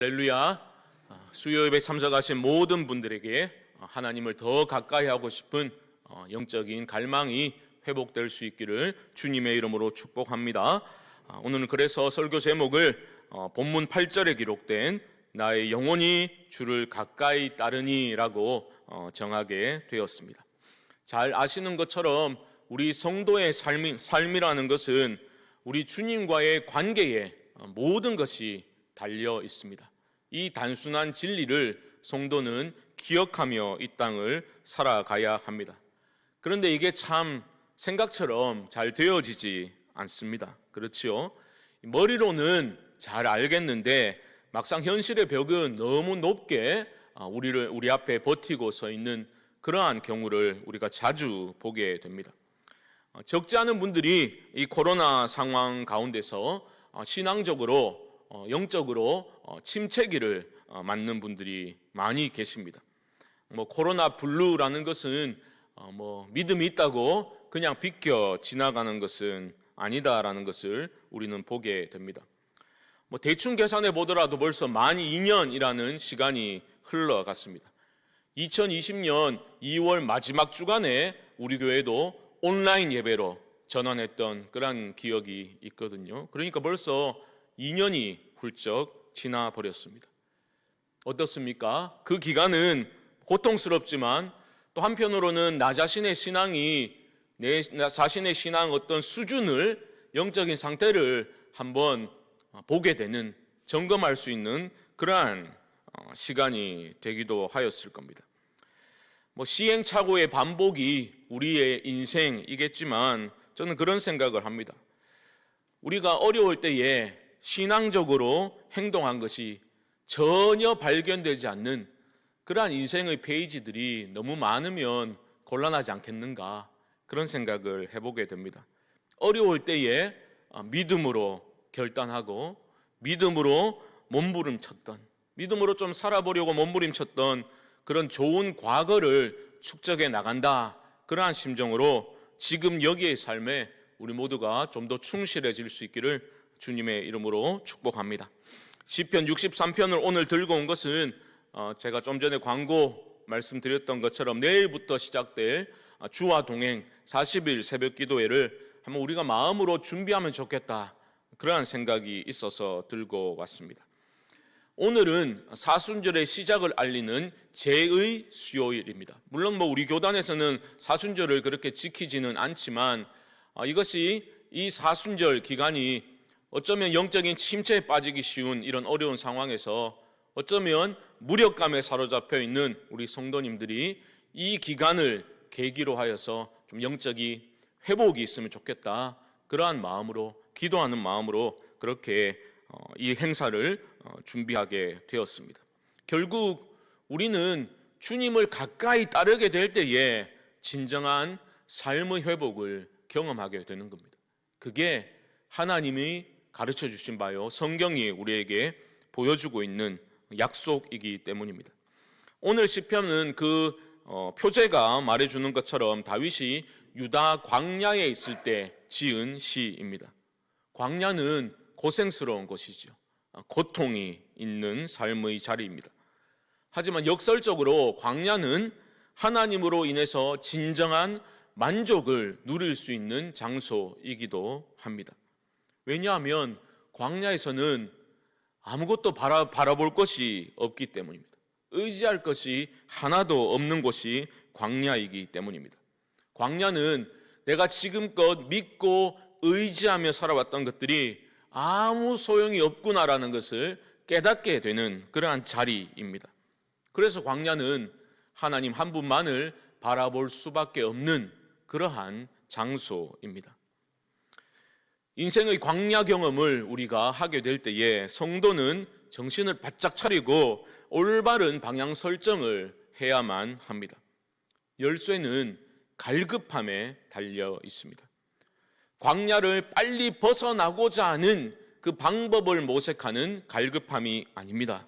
할렐루야. 수요 예배 참석하신 모든 분들에게 하나님을 더 가까이 하고 싶은 영적인 갈망이 회복될 수 있기를 주님의 이름으로 축복합니다. 오늘은 그래서 설교 제목을 본문 8절에 기록된 나의 영혼이 주를 가까이 따르니라고 정하게 되었습니다. 잘 아시는 것처럼 우리 성도의 삶이라는 것은 우리 주님과의 관계에 모든 것이 달려 있습니다. 이 단순한 진리를 성도는 기억하며 이 땅을 살아가야 합니다. 그런데 이게 참 생각처럼 잘 되어지지 않습니다. 그렇지요? 머리로는 잘 알겠는데 막상 현실의 벽은 너무 높게 우리 앞에 버티고 서 있는 그러한 경우를 우리가 자주 보게 됩니다. 적지 않은 분들이 이 코로나 상황 가운데서 신앙적으로 영적으로 침체기를 맞는 분들이 많이 계십니다. 코로나 블루라는 것은 믿음이 있다고 그냥 비껴 지나가는 것은 아니다라는 것을 우리는 보게 됩니다. 대충 계산해 보더라도 벌써 만 2년이라는 시간이 흘러갔습니다. 2020년 2월 마지막 주간에 우리 교회도 온라인 예배로 전환했던 그런 기억이 있거든요. 그러니까 벌써 2년이 훌쩍 지나버렸습니다. 어떻습니까? 그 기간은 고통스럽지만 또 한편으로는 나 자신의 신앙이 내 자신의 신앙 어떤 수준을 영적인 상태를 한번 보게 되는 점검할 수 있는 그러한 시간이 되기도 하였을 겁니다. 시행착오의 반복이 우리의 인생이겠지만 저는 그런 생각을 합니다. 우리가 어려울 때에 신앙적으로 행동한 것이 전혀 발견되지 않는 그러한 인생의 페이지들이 너무 많으면 곤란하지 않겠는가 그런 생각을 해보게 됩니다. 어려울 때에 믿음으로 결단하고 믿음으로 몸부림쳤던 믿음으로 좀 살아보려고 몸부림쳤던 그런 좋은 과거를 축적해 나간다 그러한 심정으로 지금 여기의 삶에 우리 모두가 좀 더 충실해질 수 있기를 주님의 이름으로 축복합니다. 시편 63편을 오늘 들고 온 것은 제가 좀 전에 광고 말씀드렸던 것처럼 내일부터 시작될 주와 동행 40일 새벽 기도회를 한번 우리가 마음으로 준비하면 좋겠다 그러한 생각이 있어서 들고 왔습니다. 오늘은 사순절의 시작을 알리는 제의 수요일입니다. 물론 우리 교단에서는 사순절을 그렇게 지키지는 않지만 이것이 이 사순절 기간이 어쩌면 영적인 침체에 빠지기 쉬운 이런 어려운 상황에서 어쩌면 무력감에 사로잡혀 있는 우리 성도님들이 이 기간을 계기로 하여서 좀 영적인 회복이 있으면 좋겠다 그러한 마음으로 기도하는 마음으로 그렇게 이 행사를 준비하게 되었습니다. 결국 우리는 주님을 가까이 따르게 될 때에 진정한 삶의 회복을 경험하게 되는 겁니다. 그게 하나님이 가르쳐 주신 바요 성경이 우리에게 보여주고 있는 약속이기 때문입니다. 오늘 시편은 그 표제가 말해주는 것처럼 다윗이 유다 광야에 있을 때 지은 시입니다. 광야는 고생스러운 곳이죠. 고통이 있는 삶의 자리입니다. 하지만 역설적으로 광야는 하나님으로 인해서 진정한 만족을 누릴 수 있는 장소이기도 합니다. 왜냐하면 광야에서는 아무것도 바라볼 것이 없기 때문입니다. 의지할 것이 하나도 없는 곳이 광야이기 때문입니다. 광야는 내가 지금껏 믿고 의지하며 살아왔던 것들이 아무 소용이 없구나라는 것을 깨닫게 되는 그러한 자리입니다. 그래서 광야는 하나님 한 분만을 바라볼 수밖에 없는 그러한 장소입니다. 인생의 광야 경험을 우리가 하게 될 때에 성도는 정신을 바짝 차리고 올바른 방향 설정을 해야만 합니다. 열쇠는 갈급함에 달려 있습니다. 광야를 빨리 벗어나고자 하는 그 방법을 모색하는 갈급함이 아닙니다.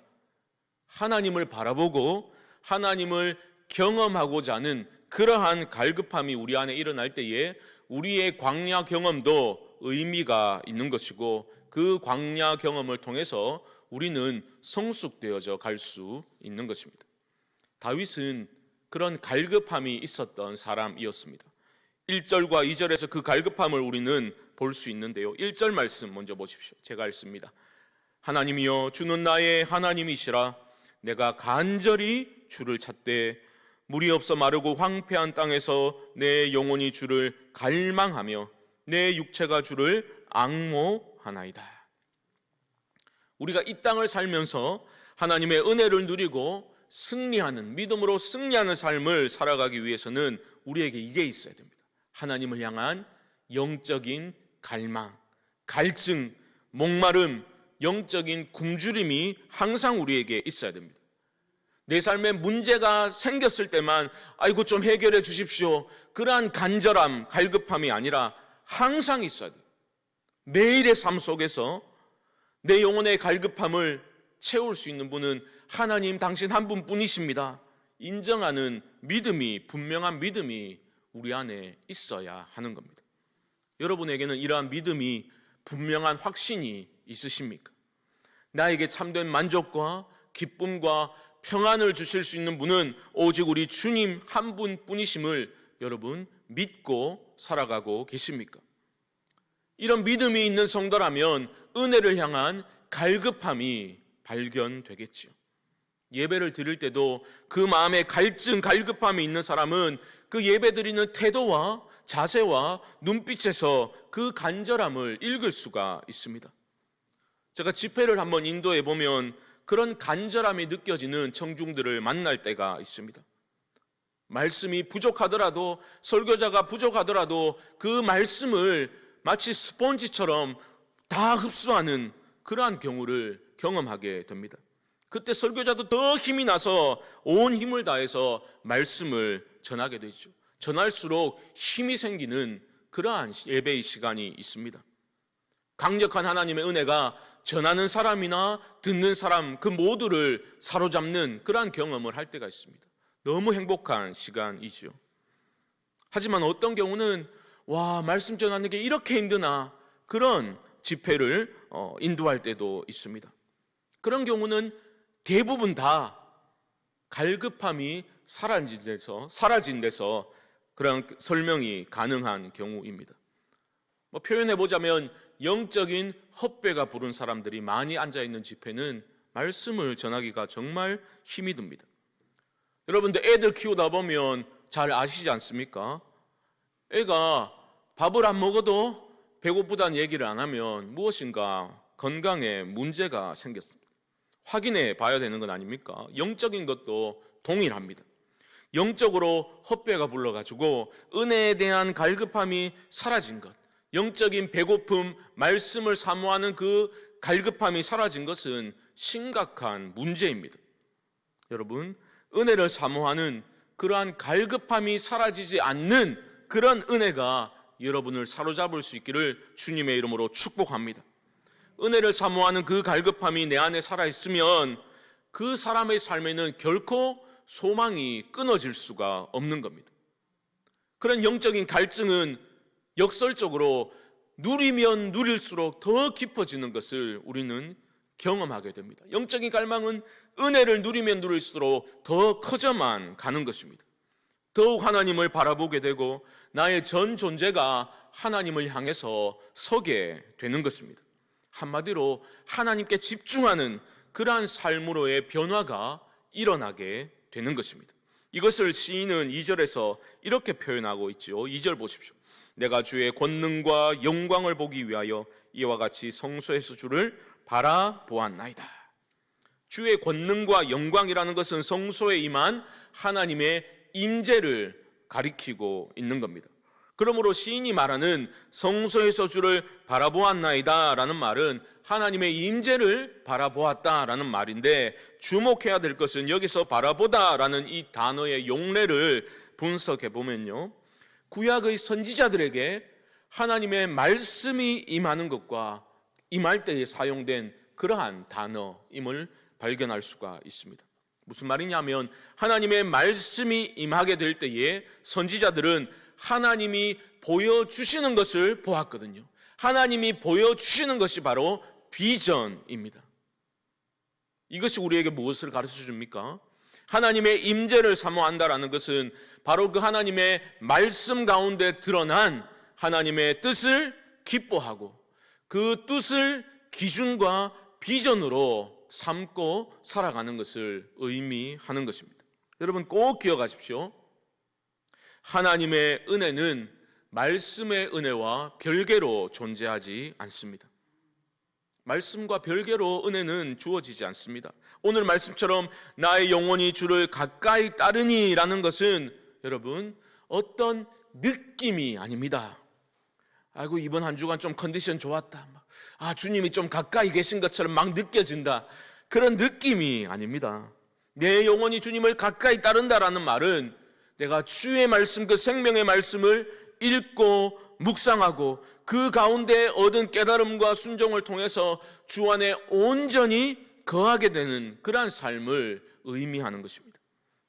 하나님을 바라보고 하나님을 경험하고자 하는 그러한 갈급함이 우리 안에 일어날 때에 우리의 광야 경험도 의미가 있는 것이고 그 광야 경험을 통해서 우리는 성숙되어져 갈 수 있는 것입니다. 다윗은 그런 갈급함이 있었던 사람이었습니다. 1절과 2절에서 그 갈급함을 우리는 볼 수 있는데요. 1절 말씀 먼저 보십시오. 제가 읽습니다. 하나님이여 주는 나의 하나님이시라. 내가 간절히 주를 찾되 물이 없어 마르고 황폐한 땅에서 내 영혼이 주를 갈망하며 내 육체가 주를 앙모하나이다. 우리가 이 땅을 살면서 하나님의 은혜를 누리고 승리하는, 믿음으로 승리하는 삶을 살아가기 위해서는 우리에게 이게 있어야 됩니다. 하나님을 향한 영적인 갈망, 갈증, 목마름, 영적인 굶주림이 항상 우리에게 있어야 됩니다. 내 삶에 문제가 생겼을 때만 아이고 좀 해결해 주십시오, 그러한 간절함, 갈급함이 아니라 항상 있어야 돼요. 매일의 삶 속에서 내 영혼의 갈급함을 채울 수 있는 분은 하나님 당신 한 분뿐이십니다 인정하는 믿음이, 분명한 믿음이 우리 안에 있어야 하는 겁니다. 여러분에게는 이러한 믿음이, 분명한 확신이 있으십니까? 나에게 참된 만족과 기쁨과 평안을 주실 수 있는 분은 오직 우리 주님 한 분뿐이심을 여러분 믿고 살아가고 계십니까? 이런 믿음이 있는 성도라면 은혜를 향한 갈급함이 발견되겠지요. 예배를 드릴 때도 그 마음에 갈증, 갈급함이 있는 사람은 그 예배 드리는 태도와 자세와 눈빛에서 그 간절함을 읽을 수가 있습니다. 제가 집회를 한번 인도해 보면 그런 간절함이 느껴지는 청중들을 만날 때가 있습니다. 말씀이 부족하더라도, 설교자가 부족하더라도 그 말씀을 마치 스폰지처럼 다 흡수하는 그러한 경우를 경험하게 됩니다. 그때 설교자도 더 힘이 나서 온 힘을 다해서 말씀을 전하게 되죠. 전할수록 힘이 생기는 그러한 예배의 시간이 있습니다. 강력한 하나님의 은혜가 전하는 사람이나 듣는 사람 그 모두를 사로잡는 그러한 경험을 할 때가 있습니다. 너무 행복한 시간이죠. 하지만 어떤 경우는 와, 말씀 전하는 게 이렇게 힘드나, 그런 집회를 인도할 때도 있습니다. 그런 경우는 대부분 다 갈급함이 사라진 데서 그런 설명이 가능한 경우입니다. 표현해 보자면 영적인 헛배가 부른 사람들이 많이 앉아있는 집회는 말씀을 전하기가 정말 힘이 듭니다. 여러분들 애들 키우다 보면 잘 아시지 않습니까? 애가 밥을 안 먹어도 배고프다는 얘기를 안 하면 무엇인가 건강에 문제가 생겼습니다. 확인해 봐야 되는 건 아닙니까? 영적인 것도 동일합니다. 영적으로 헛배가 불러가지고 은혜에 대한 갈급함이 사라진 것, 영적인 배고픔, 말씀을 사모하는 그 갈급함이 사라진 것은 심각한 문제입니다. 여러분, 은혜를 사모하는 그러한 갈급함이 사라지지 않는 그런 은혜가 여러분을 사로잡을 수 있기를 주님의 이름으로 축복합니다. 은혜를 사모하는 그 갈급함이 내 안에 살아있으면 그 사람의 삶에는 결코 소망이 끊어질 수가 없는 겁니다. 그런 영적인 갈증은 역설적으로 누리면 누릴수록 더 깊어지는 것을 우리는 경험하게 됩니다. 영적인 갈망은 은혜를 누리면 누릴수록 더 커져만 가는 것입니다. 더욱 하나님을 바라보게 되고 나의 전 존재가 하나님을 향해서 서게 되는 것입니다. 한마디로 하나님께 집중하는 그러한 삶으로의 변화가 일어나게 되는 것입니다. 이것을 시인은 2절에서 이렇게 표현하고 있죠. 2절 보십시오. 내가 주의 권능과 영광을 보기 위하여 이와 같이 성소에서 주를 바라보았나이다. 주의 권능과 영광이라는 것은 성소에 임한 하나님의 임재를 가리키고 있는 겁니다. 그러므로 시인이 말하는 성소에서 주를 바라보았나이다 라는 말은 하나님의 임재를 바라보았다라는 말인데, 주목해야 될 것은 여기서 바라보다라는 이 단어의 용례를 분석해 보면요, 구약의 선지자들에게 하나님의 말씀이 임하는 것과 임할 때에 사용된 그러한 단어임을 발견할 수가 있습니다. 무슨 말이냐면 하나님의 말씀이 임하게 될 때에 선지자들은 하나님이 보여주시는 것을 보았거든요. 하나님이 보여주시는 것이 바로 비전입니다. 이것이 우리에게 무엇을 가르쳐 줍니까? 하나님의 임재를 사모한다라는 것은 바로 그 하나님의 말씀 가운데 드러난 하나님의 뜻을 기뻐하고 그 뜻을 기준과 비전으로 삼고 살아가는 것을 의미하는 것입니다. 여러분 꼭 기억하십시오. 하나님의 은혜는 말씀의 은혜와 별개로 존재하지 않습니다. 말씀과 별개로 은혜는 주어지지 않습니다. 오늘 말씀처럼 나의 영혼이 주를 가까이 따르니라는 것은 여러분 어떤 느낌이 아닙니다. 아이고 이번 한 주간 좀 컨디션 좋았다. 주님이 좀 가까이 계신 것처럼 막 느껴진다. 그런 느낌이 아닙니다. 내 영혼이 주님을 가까이 따른다라는 말은 내가 주의 말씀, 그 생명의 말씀을 읽고 묵상하고 그 가운데 얻은 깨달음과 순종을 통해서 주 안에 온전히 거하게 되는 그러한 삶을 의미하는 것입니다.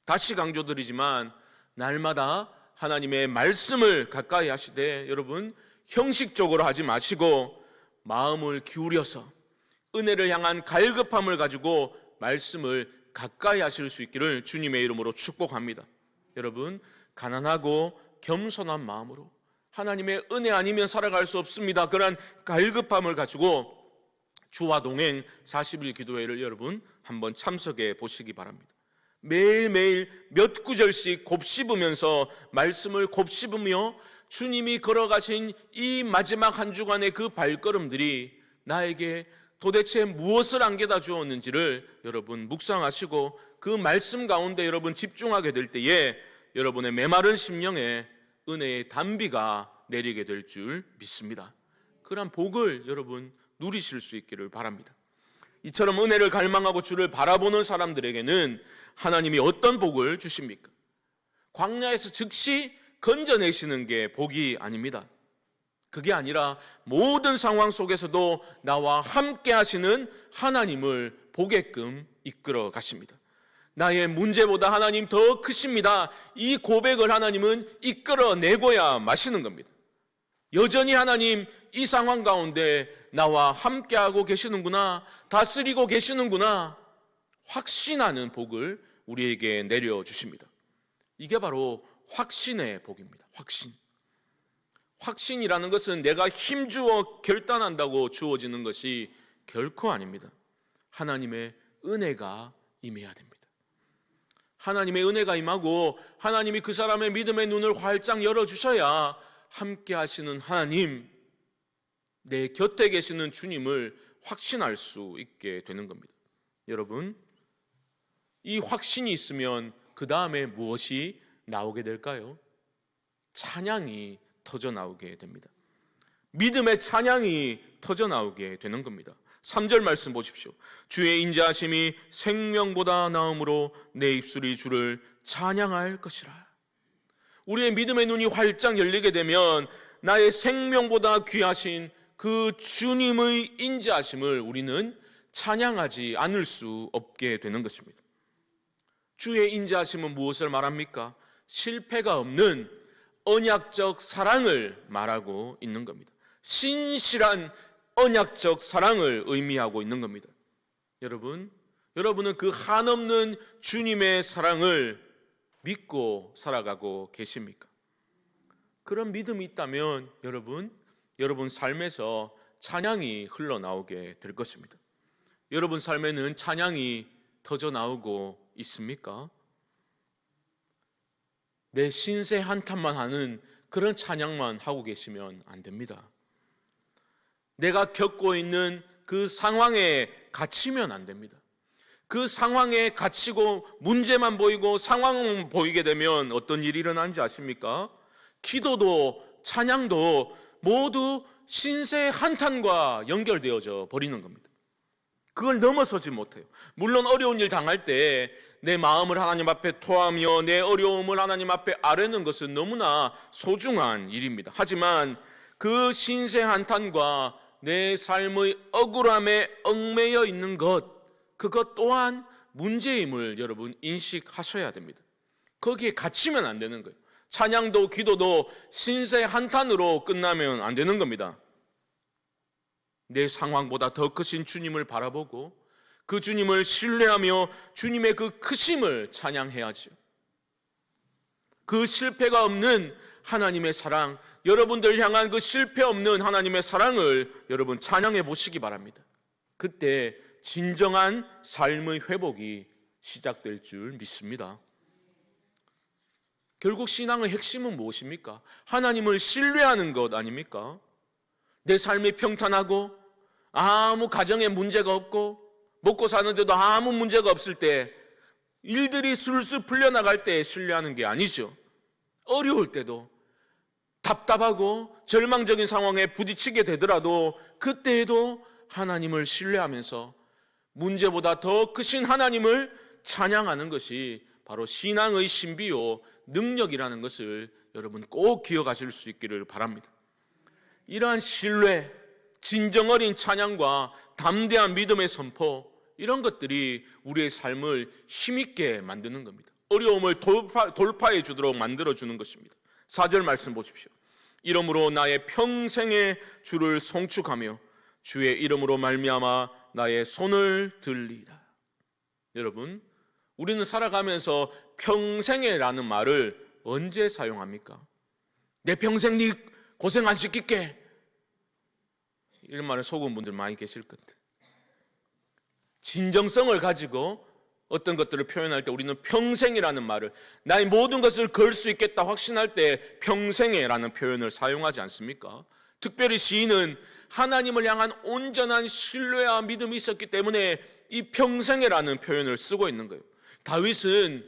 다시 강조드리지만 날마다 하나님의 말씀을 가까이 하시되 여러분 형식적으로 하지 마시고 마음을 기울여서 은혜를 향한 갈급함을 가지고 말씀을 가까이 하실 수 있기를 주님의 이름으로 축복합니다. 여러분 가난하고 겸손한 마음으로 하나님의 은혜 아니면 살아갈 수 없습니다. 그러한 갈급함을 가지고 주와 동행 40일 기도회를 여러분 한번 참석해 보시기 바랍니다. 매일매일 몇 구절씩 곱씹으면서 말씀을 곱씹으며 주님이 걸어가신 이 마지막 한 주간의 그 발걸음들이 나에게 도대체 무엇을 안겨다 주었는지를 여러분 묵상하시고 그 말씀 가운데 여러분 집중하게 될 때에 여러분의 메마른 심령에 은혜의 단비가 내리게 될 줄 믿습니다. 그러한 복을 여러분 누리실 수 있기를 바랍니다. 이처럼 은혜를 갈망하고 주를 바라보는 사람들에게는 하나님이 어떤 복을 주십니까? 광야에서 즉시 건져내시는 게 복이 아닙니다. 그게 아니라 모든 상황 속에서도 나와 함께 하시는 하나님을 보게끔 이끌어 가십니다. 나의 문제보다 하나님 더 크십니다. 이 고백을 하나님은 이끌어내고야 마시는 겁니다. 여전히 하나님 이 상황 가운데 나와 함께하고 계시는구나, 다스리고 계시는구나 확신하는 복을 우리에게 내려주십니다. 이게 바로 확신의 복입니다. 확신이라는 것은 내가 힘주어 결단한다고 주어지는 것이 결코 아닙니다. 하나님의 은혜가 임해야 됩니다. 하나님의 은혜가 임하고 하나님이 그 사람의 믿음의 눈을 활짝 열어주셔야 함께 하시는 하나님, 내 곁에 계시는 주님을 확신할 수 있게 되는 겁니다. 여러분, 이 확신이 있으면 그 다음에 무엇이 나오게 될까요? 찬양이 터져 나오게 됩니다. 믿음의 찬양이 터져 나오게 되는 겁니다. 3절 말씀 보십시오. 주의 인자하심이 생명보다 나음으로 내 입술이 주를 찬양할 것이라. 우리의 믿음의 눈이 활짝 열리게 되면 나의 생명보다 귀하신 그 주님의 인자하심을 우리는 찬양하지 않을 수 없게 되는 것입니다. 주의 인자하심은 무엇을 말합니까? 실패가 없는 언약적 사랑을 말하고 있는 겁니다. 신실한 언약적 사랑을 의미하고 있는 겁니다. 여러분은 그 한없는 주님의 사랑을 믿고 살아가고 계십니까? 그런 믿음이 있다면 여러분 삶에서 찬양이 흘러나오게 될 것입니다. 여러분 삶에는 찬양이 터져 나오고 있습니까? 내 신세 한탄만 하는 그런 찬양만 하고 계시면 안 됩니다. 내가 겪고 있는 그 상황에 갇히면 안 됩니다. 그 상황에 갇히고 문제만 보이고 상황만 보이게 되면 어떤 일이 일어나는지 아십니까? 기도도 찬양도 모두 신세 한탄과 연결되어져 버리는 겁니다. 그걸 넘어서지 못해요. 물론 어려운 일 당할 때 내 마음을 하나님 앞에 토하며 내 어려움을 하나님 앞에 아뢰는 것은 너무나 소중한 일입니다. 하지만 그 신세 한탄과 내 삶의 억울함에 얽매여 있는 그것 또한 문제임을 여러분 인식하셔야 됩니다. 거기에 갇히면 안 되는 거예요. 찬양도 기도도 신세 한탄으로 끝나면 안 되는 겁니다. 내 상황보다 더 크신 주님을 바라보고 그 주님을 신뢰하며 주님의 그 크심을 찬양해야죠. 그 실패가 없는 하나님의 사랑, 여러분들 향한 그 실패 없는 하나님의 사랑을 여러분 찬양해 보시기 바랍니다. 그때 진정한 삶의 회복이 시작될 줄 믿습니다. 결국 신앙의 핵심은 무엇입니까? 하나님을 신뢰하는 것 아닙니까? 내 삶이 평탄하고 아무 가정에 문제가 없고 먹고 사는데도 아무 문제가 없을 때, 일들이 술술 풀려나갈 때 신뢰하는 게 아니죠. 어려울 때도, 답답하고 절망적인 상황에 부딪히게 되더라도 그때에도 하나님을 신뢰하면서 문제보다 더 크신 하나님을 찬양하는 것이 바로 신앙의 신비요 능력이라는 것을 여러분 꼭 기억하실 수 있기를 바랍니다. 이러한 신뢰, 진정 어린 찬양과 담대한 믿음의 선포, 이런 것들이 우리의 삶을 힘있게 만드는 겁니다. 어려움을 돌파해 주도록 만들어주는 것입니다. 4절 말씀 보십시오. 이러므로 나의 평생의 주를 송축하며 주의 이름으로 말미암아 나의 손을 들리라. 여러분, 우리는 살아가면서 평생에라는 말을 언제 사용합니까? 내 평생 네 고생 안 시킬게, 이런 말을 속은 분들 많이 계실 건데, 진정성을 가지고 어떤 것들을 표현할 때 우리는 평생이라는 말을, 나의 모든 것을 걸 수 있겠다 확신할 때 평생에라는 표현을 사용하지 않습니까? 특별히 시인은 하나님을 향한 온전한 신뢰와 믿음이 있었기 때문에 이 평생에라는 표현을 쓰고 있는 거예요. 다윗은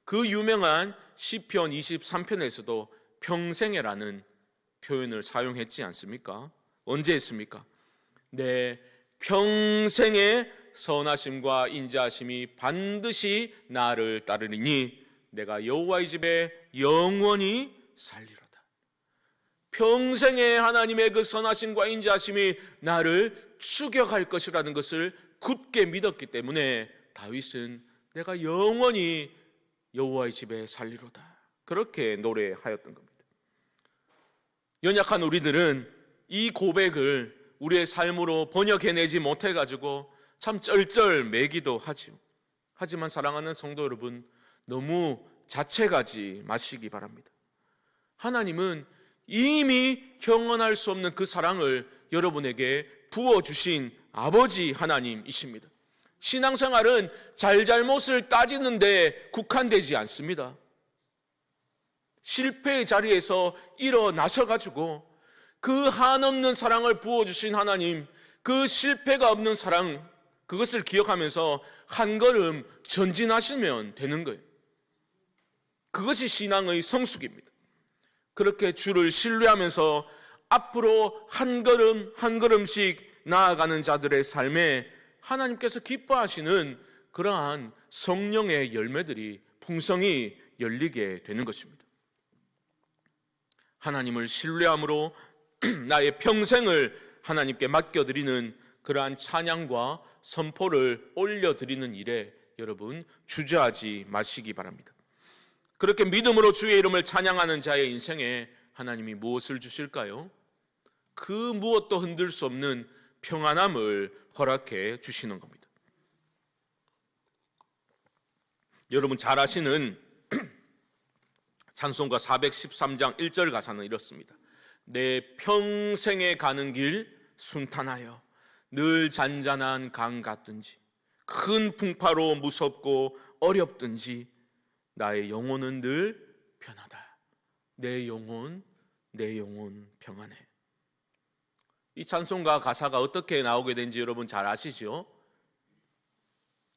그 유명한 시편 23편에서도 평생에라는 표현을 사용했지 않습니까? 언제 했습니까? 내 평생의 선하심과 인자하심이 반드시 나를 따르리니 내가 여호와의 집에 영원히 살리로다. 평생의 하나님의 그 선하심과 인자하심이 나를 추격할 것이라는 것을 굳게 믿었기 때문에 다윗은 내가 영원히 여호와의 집에 살리로다, 그렇게 노래하였던 겁니다. 연약한 우리들은 이 고백을 우리의 삶으로 번역해내지 못해가지고 참 쩔쩔매기도 하지요. 하지만 사랑하는 성도 여러분, 너무 자책하지 마시기 바랍니다. 하나님은 이미 형언할 수 없는 그 사랑을 여러분에게 부어주신 아버지 하나님이십니다. 신앙생활은 잘잘못을 따지는 데 국한되지 않습니다. 실패의 자리에서 일어나셔가지고 그 한없는 사랑을 부어주신 하나님, 그 실패가 없는 사랑, 그것을 기억하면서 한 걸음 전진하시면 되는 거예요. 그것이 신앙의 성숙입니다. 그렇게 주를 신뢰하면서 앞으로 한 걸음 한 걸음씩 나아가는 자들의 삶에 하나님께서 기뻐하시는 그러한 성령의 열매들이 풍성히 열리게 되는 것입니다. 하나님을 신뢰함으로 나의 평생을 하나님께 맡겨드리는 그러한 찬양과 선포를 올려드리는 일에 여러분 주저하지 마시기 바랍니다. 그렇게 믿음으로 주의 이름을 찬양하는 자의 인생에 하나님이 무엇을 주실까요? 그 무엇도 흔들 수 없는 평안함을 허락해 주시는 겁니다. 여러분 잘 아시는 찬송가 413장 1절 가사는 이렇습니다. 내 평생에 가는 길 순탄하여 늘 잔잔한 강 같든지 큰 풍파로 무섭고 어렵든지 나의 영혼은 늘 편하다. 내 영혼 평안해. 이 찬송가 가사가 어떻게 나오게 된지 여러분 잘 아시죠?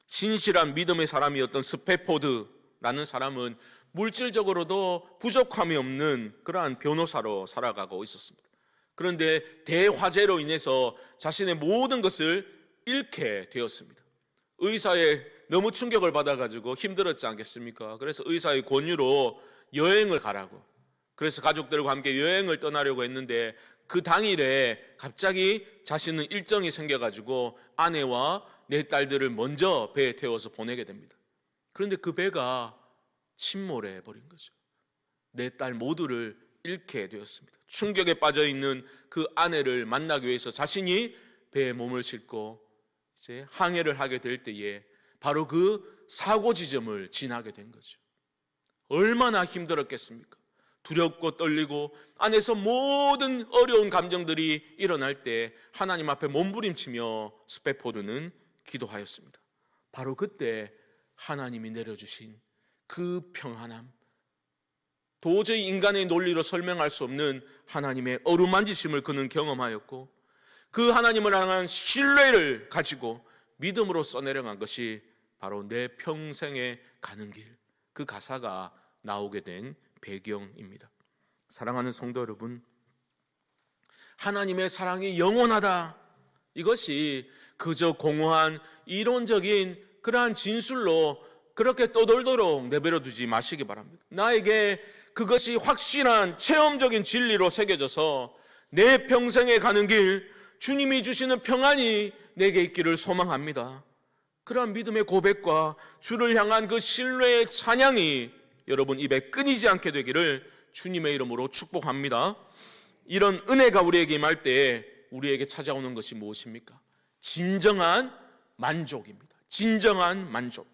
신실한 믿음의 사람이었던 스페포드라는 사람은 물질적으로도 부족함이 없는 그러한 변호사로 살아가고 있었습니다. 그런데 대화재로 인해서 자신의 모든 것을 잃게 되었습니다. 의사의 너무 충격을 받아가지고 힘들었지 않겠습니까? 그래서 의사의 권유로 여행을 가라고, 그래서 가족들과 함께 여행을 떠나려고 했는데 그 당일에 갑자기 자신은 일정이 생겨가지고 아내와 네 딸들을 먼저 배에 태워서 보내게 됩니다. 그런데 그 배가 침몰해 버린 거죠. 네 딸 모두를 잃게 되었습니다. 충격에 빠져 있는 그 아내를 만나기 위해서 자신이 배에 몸을 싣고 이제 항해를 하게 될 때에 바로 그 사고 지점을 지나게 된 거죠. 얼마나 힘들었겠습니까? 두렵고 떨리고 안에서 모든 어려운 감정들이 일어날 때 하나님 앞에 몸부림치며 스పె포드는 기도하였습니다. 바로 그때 하나님이 내려주신 그 평안함, 도저히 인간의 논리로 설명할 수 없는 하나님의 어루만지심을 그는 경험하였고, 그 하나님을 향한 신뢰를 가지고 믿음으로 써내려간 것이 바로 내 평생에 가는 길, 그 가사가 나오게 된 배경입니다. 사랑하는 성도 여러분, 하나님의 사랑이 영원하다, 이것이 그저 공허한 이론적인 그러한 진술로 그렇게 떠돌도록 내버려 두지 마시기 바랍니다. 나에게 그것이 확실한 체험적인 진리로 새겨져서 내 평생에 가는 길, 주님이 주시는 평안이 내게 있기를 소망합니다. 그러한 믿음의 고백과 주를 향한 그 신뢰의 찬양이 여러분 입에 끊이지 않게 되기를 주님의 이름으로 축복합니다. 이런 은혜가 우리에게 임할 때 우리에게 찾아오는 것이 무엇입니까? 진정한 만족입니다. 진정한 만족,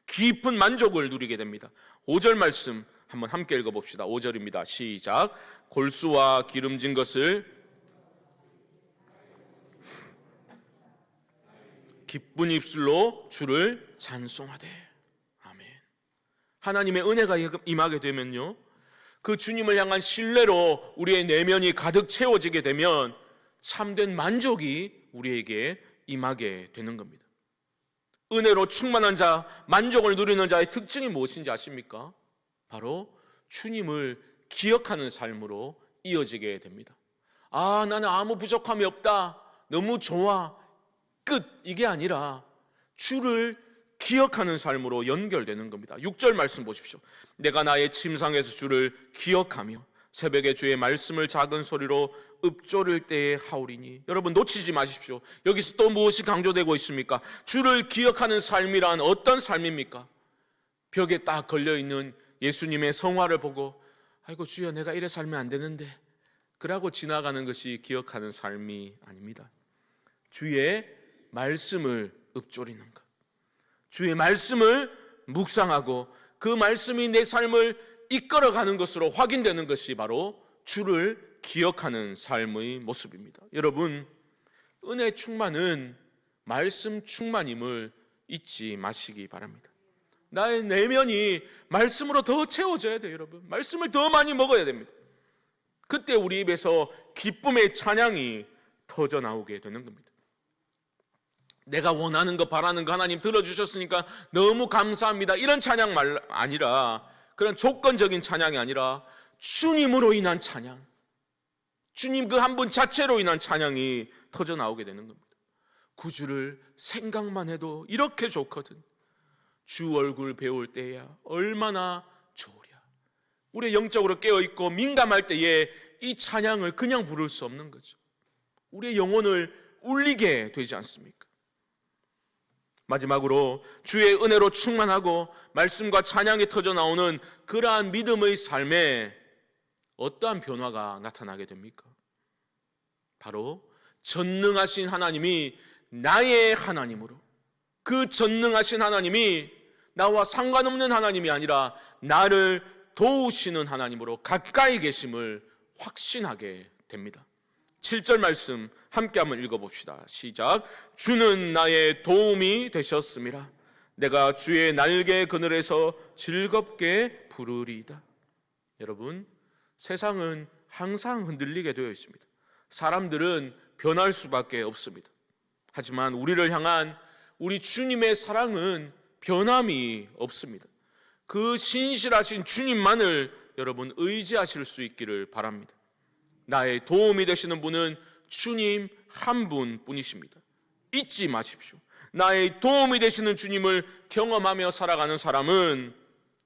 깊은 만족을 누리게 됩니다. 5절 말씀 한번 함께 읽어봅시다. 5절입니다. 시작. 골수와 기름진 것을 기쁜 입술로 주를 찬송하되. 아멘. 하나님의 은혜가 임하게 되면요, 그 주님을 향한 신뢰로 우리의 내면이 가득 채워지게 되면 참된 만족이 우리에게 임하게 되는 겁니다. 은혜로 충만한 자, 만족을 누리는 자의 특징이 무엇인지 아십니까? 바로 주님을 기억하는 삶으로 이어지게 됩니다. 아, 나는 아무 부족함이 없다, 너무 좋아, 끝, 이게 아니라 주를 기억하는 삶으로 연결되는 겁니다. 6절 말씀 보십시오. 내가 나의 침상에서 주를 기억하며 새벽에 주의 말씀을 작은 소리로 읊조릴 때에 하오리니. 여러분 놓치지 마십시오. 여기서 또 무엇이 강조되고 있습니까? 주를 기억하는 삶이란 어떤 삶입니까? 벽에 딱 걸려있는 예수님의 성화를 보고 아이고 주여 내가 이래 살면 안 되는데 그러고 지나가는 것이 기억하는 삶이 아닙니다. 주의 말씀을 읊조리는 것, 주의 말씀을 묵상하고 그 말씀이 내 삶을 이끌어가는 것으로 확인되는 것이 바로 주를 기억하는 삶의 모습입니다. 여러분, 은혜 충만은 말씀 충만임을 잊지 마시기 바랍니다. 나의 내면이 말씀으로 더 채워져야 돼요. 여러분, 말씀을 더 많이 먹어야 됩니다. 그때 우리 입에서 기쁨의 찬양이 터져 나오게 되는 겁니다. 내가 원하는 거 바라는 거 하나님 들어주셨으니까 너무 감사합니다, 이런 찬양 아니라, 그런 조건적인 찬양이 아니라 주님으로 인한 찬양, 주님 그 한 분 자체로 인한 찬양이 터져 나오게 되는 겁니다. 구주를 생각만 해도 이렇게 좋거든, 주 얼굴 배울 때야 얼마나 좋으랴. 우리 영적으로 깨어있고 민감할 때에 이 찬양을 그냥 부를 수 없는 거죠. 우리의 영혼을 울리게 되지 않습니까? 마지막으로 주의 은혜로 충만하고 말씀과 찬양이 터져 나오는 그러한 믿음의 삶에 어떠한 변화가 나타나게 됩니까? 바로 전능하신 하나님이 나의 하나님으로, 그 전능하신 하나님이 나와 상관없는 하나님이 아니라 나를 도우시는 하나님으로 가까이 계심을 확신하게 됩니다. 7절 말씀 함께 한번 읽어봅시다. 시작. 주는 나의 도움이 되셨음이라. 내가 주의 날개 그늘에서 즐겁게 부르리이다. 여러분, 세상은 항상 흔들리게 되어 있습니다. 사람들은 변할 수밖에 없습니다. 하지만 우리를 향한 우리 주님의 사랑은 변함이 없습니다. 그 신실하신 주님만을 여러분 의지하실 수 있기를 바랍니다. 나의 도움이 되시는 분은 주님 한 분뿐이십니다. 잊지 마십시오. 나의 도움이 되시는 주님을 경험하며 살아가는 사람은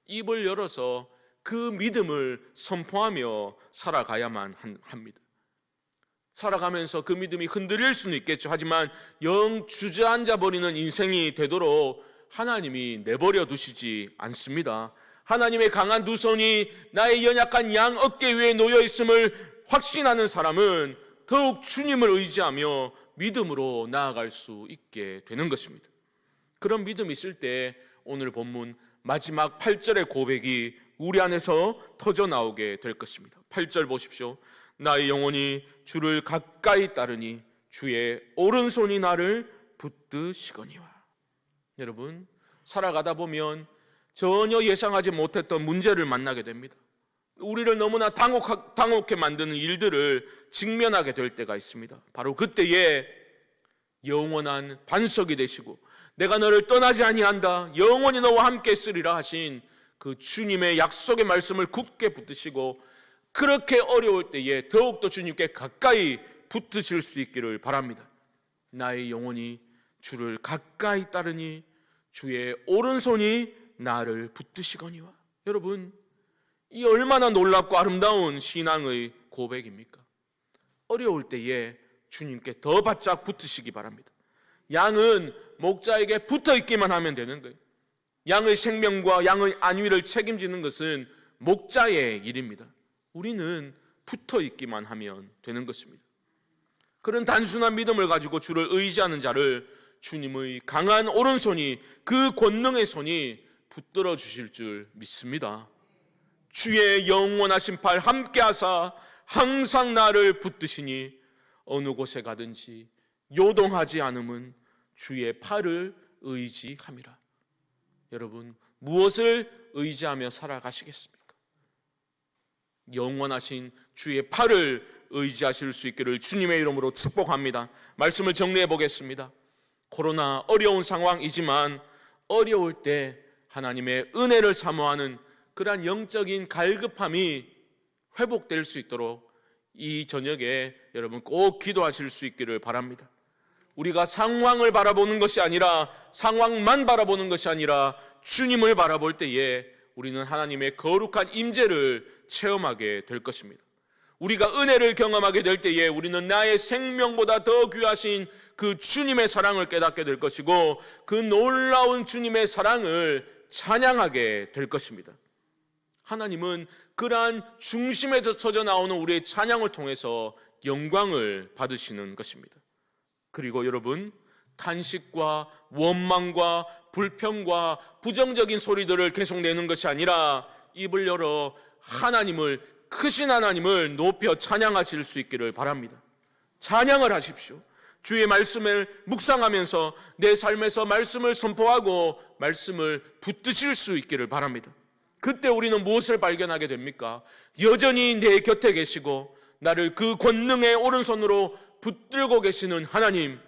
입을 열어서 그 믿음을 선포하며 살아가야만 합니다. 살아가면서 그 믿음이 흔들릴 수는 있겠죠. 하지만 영 주저앉아 버리는 인생이 되도록 하나님이 내버려 두시지 않습니다. 하나님의 강한 두 손이 나의 연약한 양 어깨 위에 놓여 있음을 확신하는 사람은 더욱 주님을 의지하며 믿음으로 나아갈 수 있게 되는 것입니다. 그런 믿음이 있을 때 오늘 본문 마지막 8절의 고백이 우리 안에서 터져 나오게 될 것입니다. 8절 보십시오. 나의 영혼이 주를 가까이 따르니 주의 오른손이 나를 붙드시거니와. 여러분, 살아가다 보면 전혀 예상하지 못했던 문제를 만나게 됩니다. 우리를 너무나 당혹해 만드는 일들을 직면하게 될 때가 있습니다. 바로 그때에 영원한 반석이 되시고 내가 너를 떠나지 아니한다, 영원히 너와 함께 있으리라 하신 그 주님의 약속의 말씀을 굳게 붙드시고 그렇게 어려울 때에 더욱더 주님께 가까이 붙으실 수 있기를 바랍니다. 나의 영혼이 주를 가까이 따르니 주의 오른손이 나를 붙드시거니와. 여러분, 이 얼마나 놀랍고 아름다운 신앙의 고백입니까? 어려울 때에 주님께 더 바짝 붙으시기 바랍니다. 양은 목자에게 붙어 있기만 하면 되는 거예요. 양의 생명과 양의 안위를 책임지는 것은 목자의 일입니다. 우리는 붙어 있기만 하면 되는 것입니다. 그런 단순한 믿음을 가지고 주를 의지하는 자를 주님의 강한 오른손이, 그 권능의 손이 붙들어 주실 줄 믿습니다. 주의 영원하신 팔 함께 하사 항상 나를 붙드시니 어느 곳에 가든지 요동하지 않음은 주의 팔을 의지함이라. 여러분, 무엇을 의지하며 살아가시겠습니까? 영원하신 주의 팔을 의지하실 수 있기를 주님의 이름으로 축복합니다. 말씀을 정리해 보겠습니다. 코로나 어려운 상황이지만 어려울 때 하나님의 은혜를 사모하는 그러한 영적인 갈급함이 회복될 수 있도록 이 저녁에 여러분 꼭 기도하실 수 있기를 바랍니다. 우리가 상황을 바라보는 것이 아니라, 상황만 바라보는 것이 아니라 주님을 바라볼 때에 우리는 하나님의 거룩한 임재를 체험하게 될 것입니다. 우리가 은혜를 경험하게 될 때에 우리는 나의 생명보다 더 귀하신 그 주님의 사랑을 깨닫게 될 것이고, 그 놀라운 주님의 사랑을 찬양하게 될 것입니다. 하나님은 그러한 중심에서 터져 나오는 우리의 찬양을 통해서 영광을 받으시는 것입니다. 그리고 여러분, 탄식과 원망과 불평과 부정적인 소리들을 계속 내는 것이 아니라 입을 열어 하나님을, 크신 하나님을 높여 찬양하실 수 있기를 바랍니다. 찬양을 하십시오. 주의 말씀을 묵상하면서 내 삶에서 말씀을 선포하고 말씀을 붙드실 수 있기를 바랍니다. 그때 우리는 무엇을 발견하게 됩니까? 여전히 내 곁에 계시고 나를 그 권능의 오른손으로 붙들고 계시는 하나님,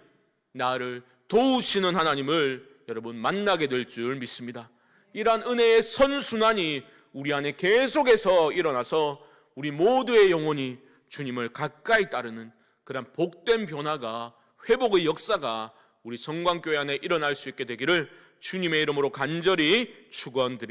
나를 도우시는 하나님을 여러분 만나게 될 줄 믿습니다. 이러한 은혜의 선순환이 우리 안에 계속해서 일어나서 우리 모두의 영혼이 주님을 가까이 따르는 그런 복된 변화가, 회복의 역사가 우리 성광교회 안에 일어날 수 있게 되기를 주님의 이름으로 간절히 축원드립니다.